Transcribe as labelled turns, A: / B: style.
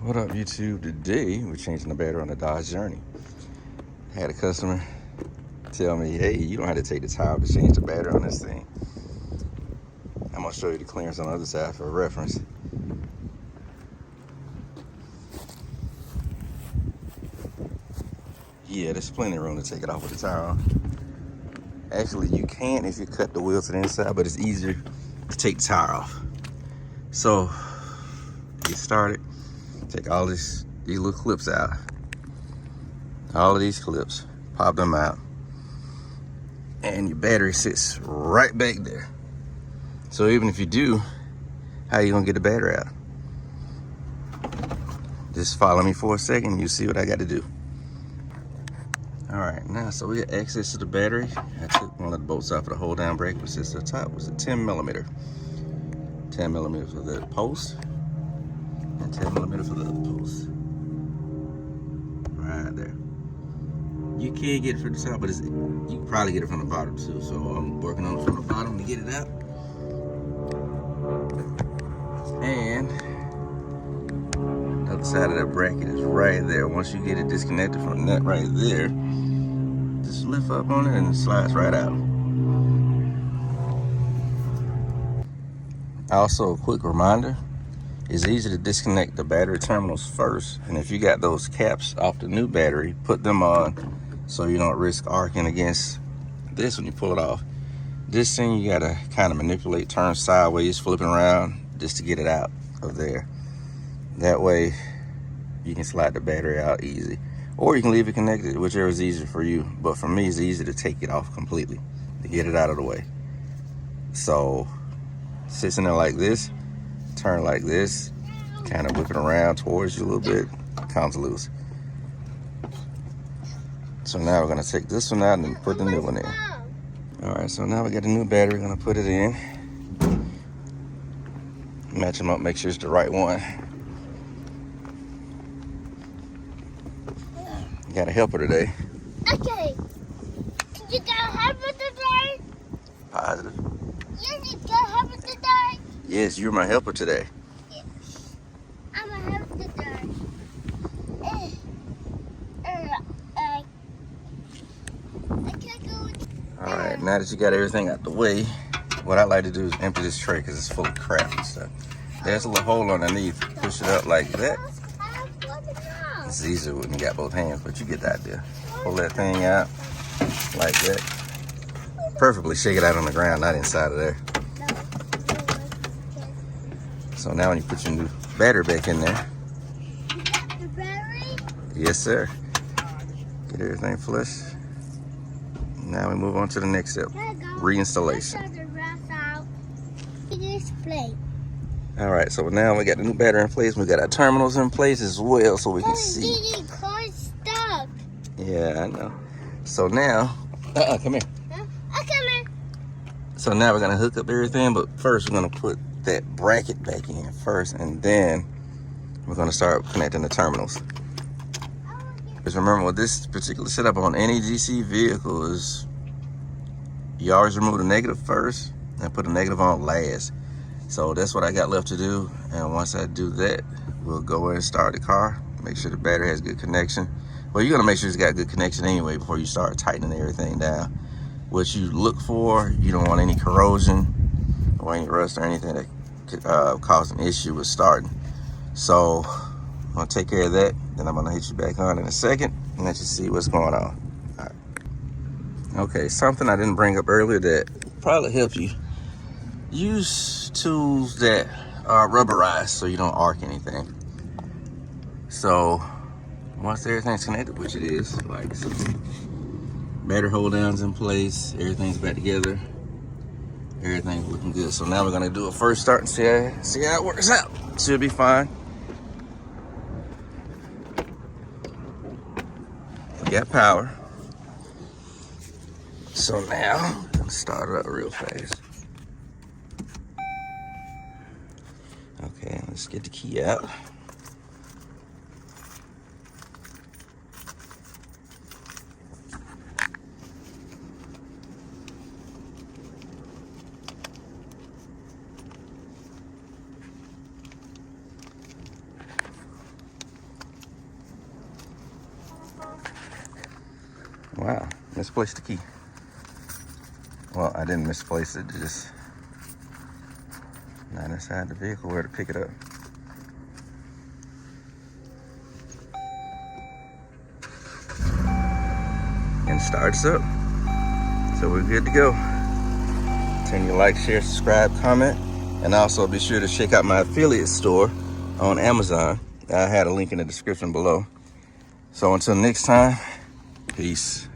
A: What up, YouTube? Today we're changing the battery on the Dodge Journey. I had a customer tell me, hey, you don't have to take the time to change the battery on this thing. I'm gonna show you the clearance on the other side for reference. Yeah, there's plenty of room to take it off with the tire on. Actually, you can if you cut the wheel to the inside, but it's easier to take the tire off. So, get started. Take all these little clips out. All of these clips, pop them out. And your battery sits right back there. So even if you do, how you gonna get the battery out? Just follow me for a second, you see what I got to do. All right, now, so we got access to the battery. I took one of the bolts off of the hold down brake, which sits at the top, was a 10 millimeter. 10 millimeters for the post, and 10 millimeters for the other post. Right there. You can get it from the top, but you can probably get it from the bottom too. So I'm working on it from the bottom to get it out. And the other side of that bracket is right there. Once you get it disconnected from that right there, just lift up on it and it slides right out. Also, a quick reminder, it's easy to disconnect the battery terminals first. And if you got those caps off the new battery, put them on so you don't risk arcing against this when you pull it off. This thing you gotta kind of manipulate, turn sideways, flipping around just to get it out of there. That way you can slide the battery out easy. Or you can leave it connected, whichever is easier for you. But for me, it's easy to take it off completely, to get it out of the way. So, sits in there like this, turn like this, kind of whip it around towards you a little bit, comes loose. So now we're gonna take this one out and put the new one in. All right, so now we got a new battery, gonna put it in. Match them up, make sure it's the right one. Got a helper today.
B: Okay. You got a helper today?
A: Positive.
B: Yes, you got a helper today?
A: Yes, you're my helper today.
B: Yes. I'm a helper today. I can't go with
A: All right, now that you got everything out the way, what I like to do is empty this tray because it's full of crap and stuff. There's a little hole underneath. Push it up like that. It's easier when you got both hands, but you get the idea. Pull that thing out like that. Perfectly shake it out on the ground, not inside of there. So now when you put your new battery back in there.
B: You got the battery?
A: Yes, sir. Get everything flush. Now we move on to the next step, reinstallation. All right, so now we got the new battery in place. We got our terminals in place as well, so we can see.
B: Stuck.
A: Yeah, I know. So now, come here.
B: Huh? Come here.
A: So now we're gonna hook up everything, but first we're gonna put that bracket back in first, and then we're gonna start connecting the terminals. Because remember, with this particular setup on any DC vehicle is you always remove the negative first and put the negative on last. So that's what I got left to do. And once I do that, we'll go in and start the car. Make sure the battery has good connection. Well, you're gonna make sure it's got good connection anyway before you start tightening everything down. What you look for, you don't want any corrosion or any rust or anything that could cause an issue with starting. So I'm gonna take care of that. Then I'm gonna hit you back on in a second and let you see what's going on. All right. Okay, something I didn't bring up earlier that probably help you. Use tools that are rubberized so you don't arc anything. So once everything's connected, which it is, like so, battery hold downs in place, everything's back together, everything's looking good. So now we're gonna do a first start and see how it works out. Should be fine. We got power. So now I'm gonna start it up real fast. Okay, let's get the key out. Wow, misplaced the key. Well, I didn't misplace it, just not inside the vehicle where to pick it up. And starts up. So we're good to go. Continue to like, share, subscribe, comment, and also be sure to check out my affiliate store on Amazon. I had a link in the description below. So until next time, peace.